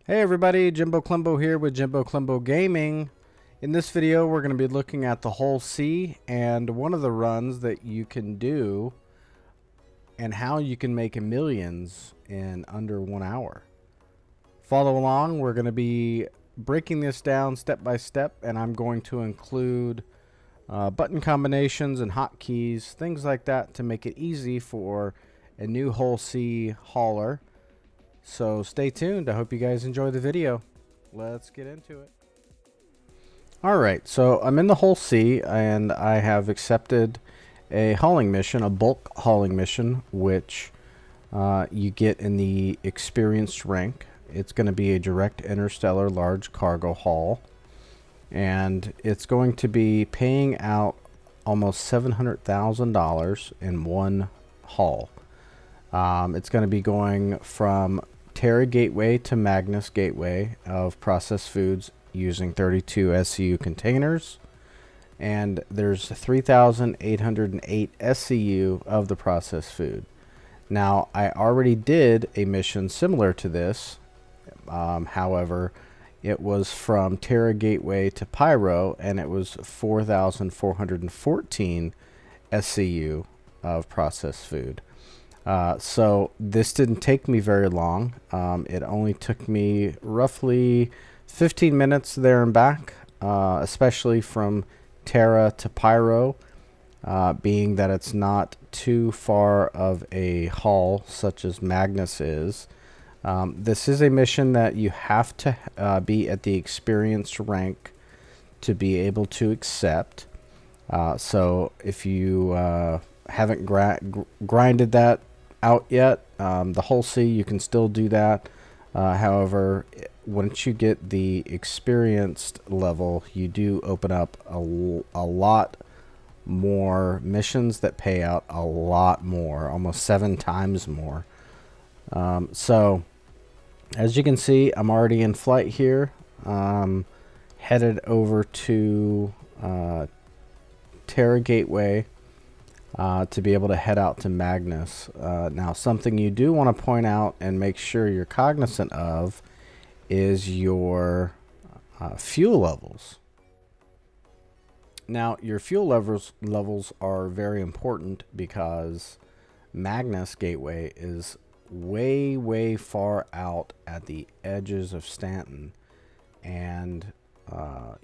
Hey everybody, Jimbo Clembo here with Jimbo Clembo Gaming. In this video, we're going to be looking at the hullc and one of the runs that you can do and how you can make millions in under 1 hour. Follow along, we're going to be breaking this down step by step, and I'm going to include button combinations and hotkeys, things like that to make it easy for a new hullc hauler. So stay tuned. I hope you guys enjoy the video. Let's get into it. Alright, so I'm in the hullc and I have accepted a hauling mission, a bulk hauling mission, which you get in the experienced rank. It's going to be a direct interstellar large cargo haul, and it's going to be paying out almost $700,000 in one haul. It's going to be going from Terra Gateway to Magnus Gateway of processed foods using 32 SCU containers, and there's 3,808 SCU of the processed food. Now, I already did a mission similar to this. However, it was from Terra Gateway to Pyro, and it was 4,414 SCU of processed food. So this didn't take me very long. It only took me roughly 15 minutes there and back, especially from Terra to Pyro, being that it's not too far of a haul such as Magnus is. This is a mission that you have to be at the experienced rank to be able to accept. So if you haven't grinded that out yet, the hullc, you can still do that. However, once you get the experienced level, you do open up a lot more missions that pay out a lot more, almost 7 times more. So as you can see, I'm already in flight here, headed over to Terra Gateway to be able to head out to Magnus. Now, something you do want to point out and make sure you're cognizant of is your fuel levels. Now, your fuel levels are very important because Magnus Gateway is way far out at the edges of Stanton, and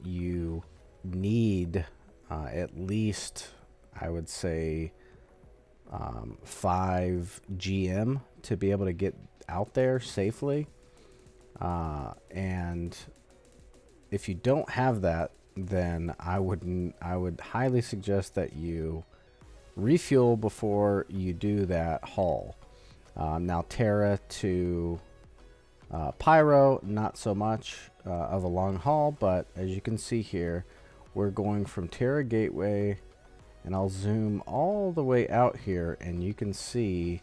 you need at least, I would say, 5 GM to be able to get out there safely. And if you don't have that, then I would highly suggest that you refuel before you do that haul. Now, Terra to Pyro, not so much of a long haul, but as you can see here, we're going from Terra Gateway, and I'll zoom all the way out here, and you can see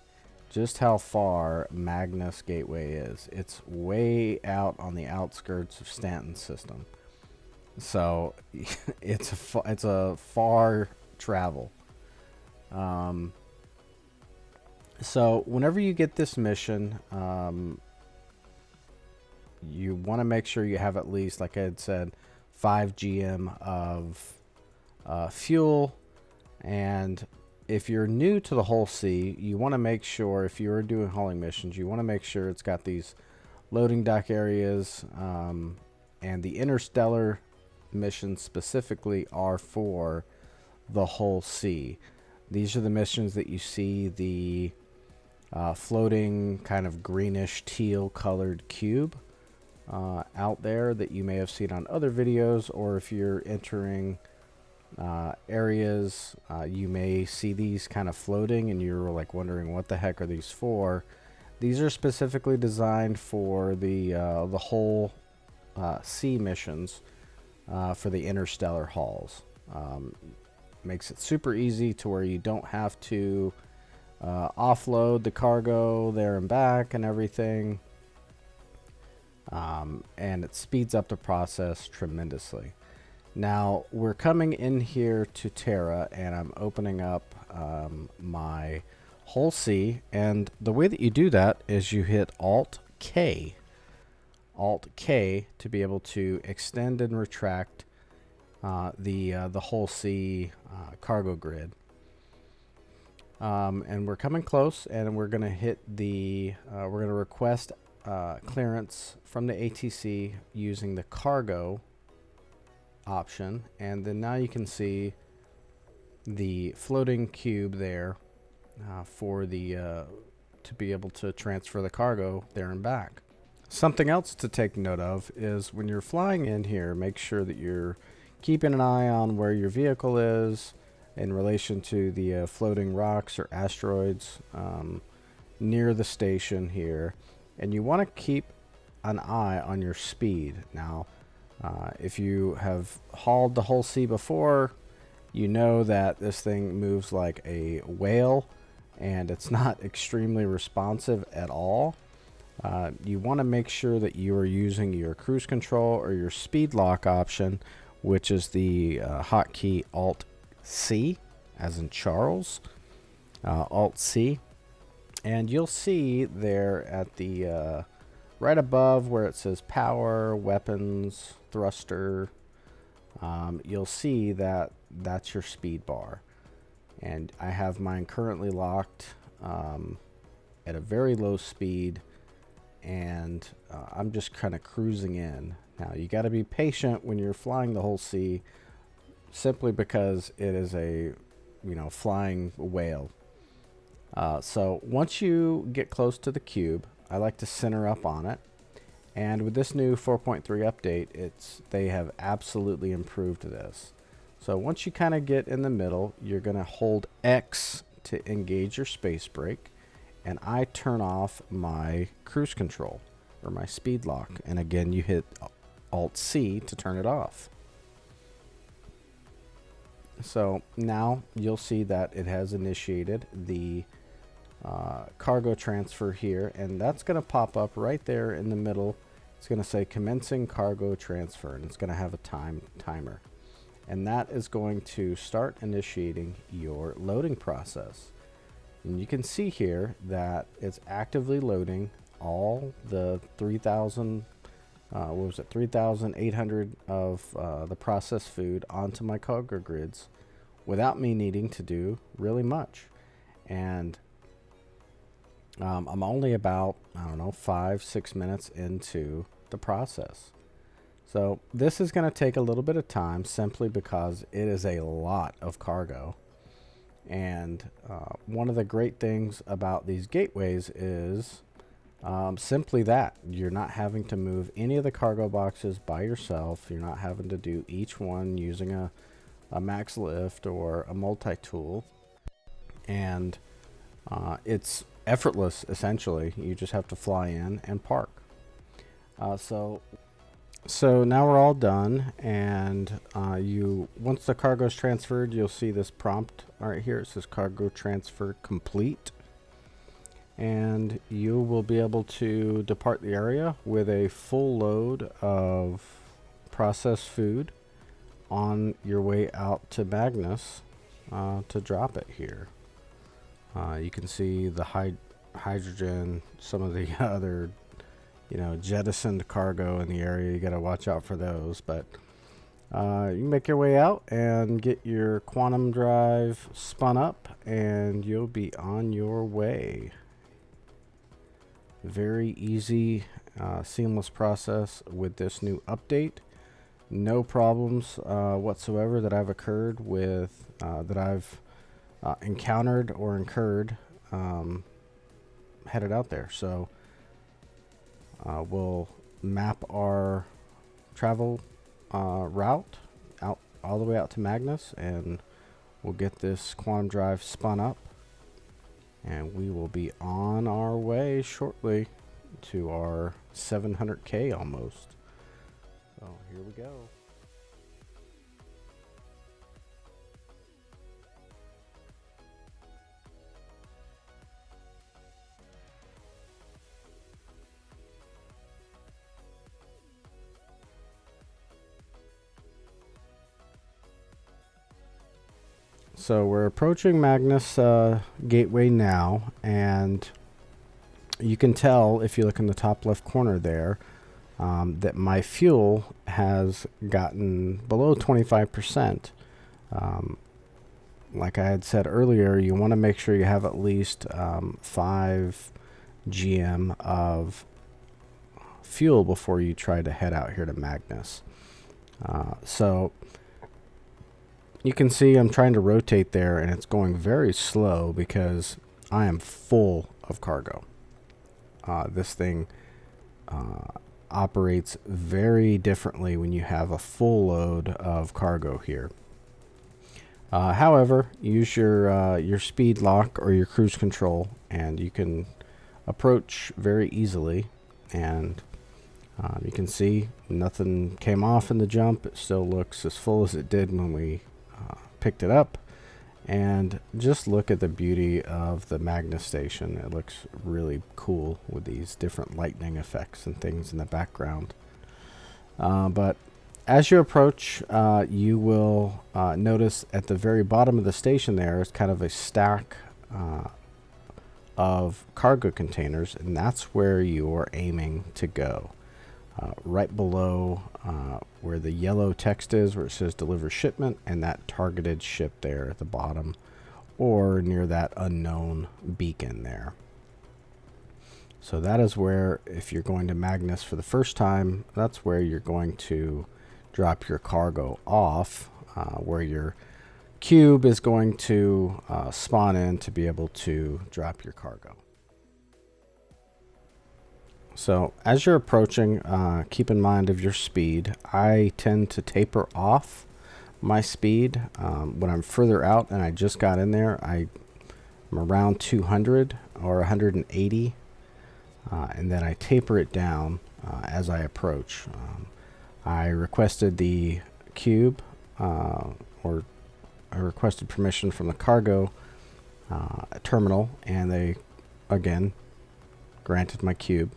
just how far Magnus Gateway is. It's way out on the outskirts of Stanton system, so it's a far travel. So whenever you get this mission, you want to make sure you have at least, like I had said, 5 GM of fuel. And if you're new to the hullc, you want to make sure, if you're doing hauling missions, you want to make sure it's got these loading dock areas, and the interstellar missions specifically are for the hullc. These are the missions that you see the floating kind of greenish teal colored cube out there that you may have seen on other videos, or if you're entering areas, you may see these kind of floating and you're like wondering what the heck are these for. These are specifically designed for the whole sea missions, for the interstellar hauls. Makes it super easy to where you don't have to offload the cargo there and back and everything, and it speeds up the process tremendously. Now, we're coming in here to Terra, and I'm opening up my hullc, and the way that you do that is you hit Alt K Alt K to be able to extend and retract the hullc cargo grid. And we're coming close, and we're going to hit the we're going to request clearance from the ATC using the cargo option, and then now you can see the floating cube there for the to be able to transfer the cargo there and back. Something else to take note of is when you're flying in here, make sure that you're keeping an eye on where your vehicle is in relation to the floating rocks or asteroids near the station here, and you want to keep an eye on your speed. Now if you have hauled the hullc before, you know that this thing moves like a whale and it's not extremely responsive at all. You want to make sure that you are using your cruise control or your speed lock option, which is the hotkey Alt C, as in Charles, Alt C, and you'll see there at the right above where it says power, weapons, thruster, you'll see that that's your speed bar, and I have mine currently locked at a very low speed, and I'm just kind of cruising in. Now you got to be patient when you're flying the hullc, simply because it is a flying whale. So once you get close to the cube, I like to center up on it, and with this new 4.3 update, they have absolutely improved this. So once you kind of get in the middle, you're going to hold X to engage your space brake, and I turn off my cruise control or my speed lock, and again you hit Alt C to turn it off. So now you'll see that it has initiated the cargo transfer here, and that's going to pop up right there in the middle. It's going to say commencing cargo transfer, and it's going to have a timer, and that is going to start initiating your loading process. And you can see here that it's actively loading all the 3,800 of the processed food onto my cargo grids without me needing to do really much. And I'm only about, 5-6 minutes into the process. So this is going to take a little bit of time, simply because it is a lot of cargo. And one of the great things about these gateways is simply that you're not having to move any of the cargo boxes by yourself. You're not having to do each one using a max lift or a multi-tool, and it's effortless. Essentially, you just have to fly in and park. So now we're all done, and once the cargo is transferred, you'll see this prompt right here. It says cargo transfer complete, and you will be able to depart the area with a full load of processed food on your way out to Magnus to drop it here. You can see the hydrogen, some of the other jettisoned cargo in the area. You got to watch out for those, but you can make your way out and get your quantum drive spun up, and you'll be on your way. Very easy, seamless process with this new update. No problems whatsoever that I've occurred with that I've encountered or incurred headed out there. So we'll map our travel route out all the way out to Magnus, and we'll get this quantum drive spun up, and we will be on our way shortly to our 700K almost. So here we go. So we're approaching Magnus Gateway now, and you can tell if you look in the top left corner there that my fuel has gotten below 25%. Like I had said earlier, you want to make sure you have at least 5 GM of fuel before you try to head out here to Magnus. So you can see I'm trying to rotate there, and it's going very slow because I am full of cargo. This thing operates very differently when you have a full load of cargo here. However, use your speed lock or your cruise control, and you can approach very easily. And you can see nothing came off in the jump. It still looks as full as it did when we picked it up. And just look at the beauty of the Magnus station. It looks really cool with these different lightning effects and things in the background. But as you approach, you will notice at the very bottom of the station there is kind of a stack of cargo containers, and that's where you're aiming to go. Right below where the yellow text is, where it says deliver shipment, and that targeted ship there at the bottom, or near that unknown beacon there. So that is where, if you're going to Magnus for the first time, that's where you're going to drop your cargo off, where your cube is going to spawn in to be able to drop your cargo. So as you're approaching, keep in mind of your speed. I tend to taper off my speed when I'm further out, and I just got in there. I'm around 200 or 180, and then I taper it down as I approach. I requested the cube, or I requested permission from the cargo terminal, and they again granted my cube.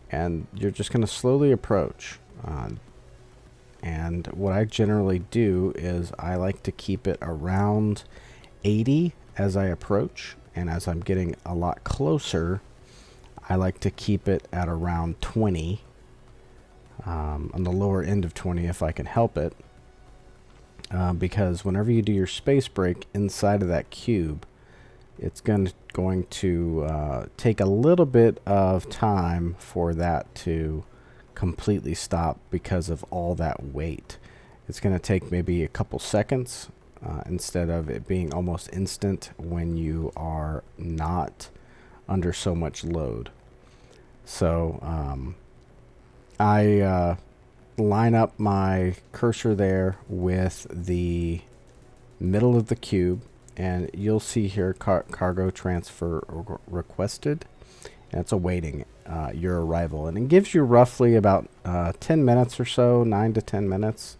And you're just going to slowly approach. And what I generally do is I like to keep it around 80 as I approach. And as I'm getting a lot closer, I like to keep it at around 20. On the lower end of 20 if I can help it. Because whenever you do your space break inside of that cube, it's going to take a little bit of time for that to completely stop because of all that weight. It's going to take maybe a couple seconds instead of it being almost instant when you are not under so much load. So I line up my cursor there with the middle of the cube, and you'll see here cargo transfer requested, and it's awaiting your arrival. And it gives you roughly about 10 minutes or so, 9 to 10 minutes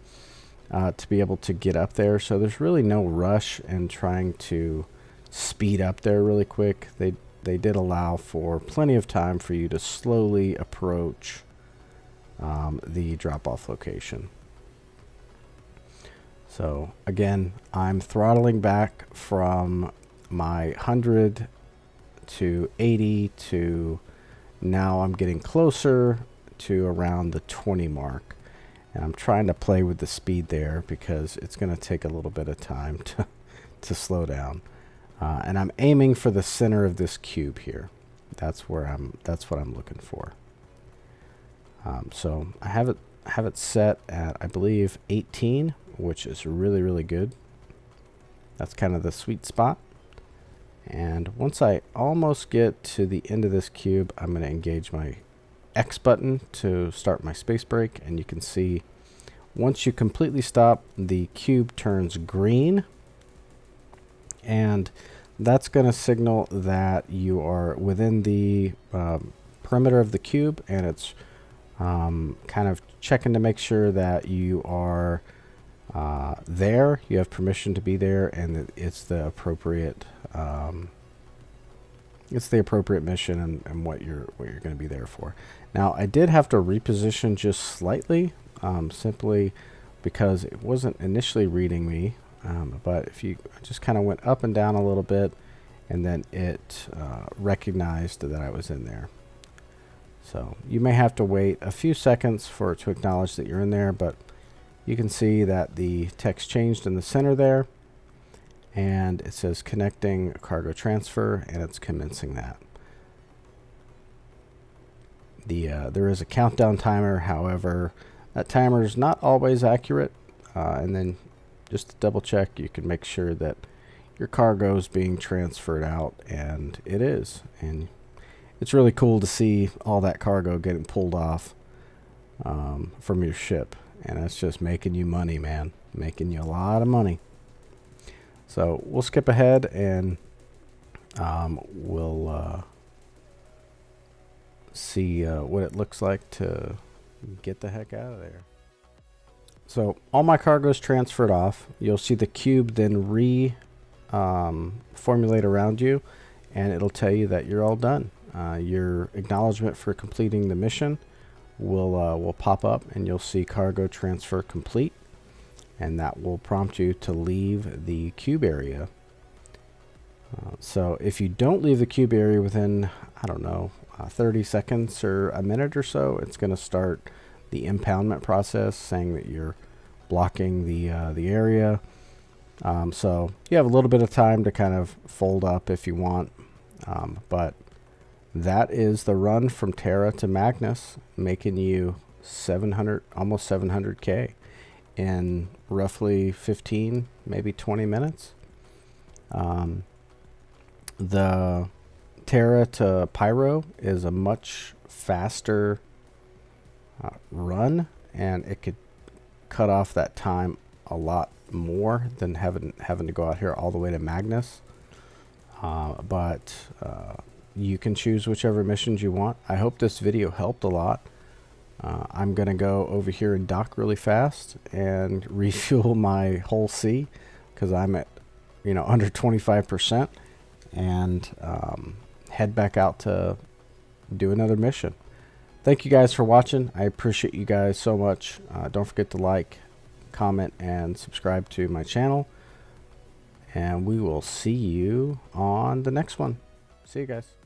to be able to get up there. So there's really no rush in trying to speed up there really quick. They did allow for plenty of time for you to slowly approach the drop-off location. So again, I'm throttling back from my 100 to 80 to now I'm getting closer to around the 20 mark. And I'm trying to play with the speed there because it's going to take a little bit of time to slow down. And I'm aiming for the center of this cube here. That's what I'm looking for. So I have it set at, I believe, 18, which is really, really good. That's kind of the sweet spot. And once I almost get to the end of this cube, I'm going to engage my X button to start my space break. And you can see once you completely stop, the cube turns green. And that's going to signal that you are within the perimeter of the cube, and it's kind of checking to make sure that you are there, you have permission to be there, and it's the appropriate mission and what you're going to be there for. Now, I did have to reposition just slightly, simply because it wasn't initially reading me. But if you just kind of went up and down a little bit, and then it recognized that I was in there. So you may have to wait a few seconds for it to acknowledge that you're in there, but you can see that the text changed in the center there, and it says connecting cargo transfer, and it's commencing that. There is a countdown timer, however, that timer is not always accurate, and then just to double check, you can make sure that your cargo is being transferred out, and it is. And it's really cool to see all that cargo getting pulled off from your ship, and it's just making you money, man, making you a lot of money. So we'll skip ahead, and we'll see what it looks like to get the heck out of there. So all my cargo is transferred off. You'll see the cube then formulate around you, and it'll tell you that you're all done. Your acknowledgement for completing the mission will pop up, and you'll see cargo transfer complete, and that will prompt you to leave the cube area. So if you don't leave the cube area within, I don't know, 30 seconds or a minute or so, it's going to start the impoundment process, saying that you're blocking the area. So you have a little bit of time to kind of fold up if you want, but that is the run from Terra to Magnus, making you 700, almost 700K in roughly 15, maybe 20 minutes. The Terra to Pyro is a much faster run, and it could cut off that time a lot more than having to go out here all the way to Magnus. But you can choose whichever missions you want. I hope this video helped a lot. I'm gonna go over here and dock really fast and refuel my hullc, because I'm at under 25%, and head back out to do another mission. Thank you guys for watching. I appreciate you guys so much. Don't forget to like, comment, and subscribe to my channel, and we will see you on the next one. See you guys.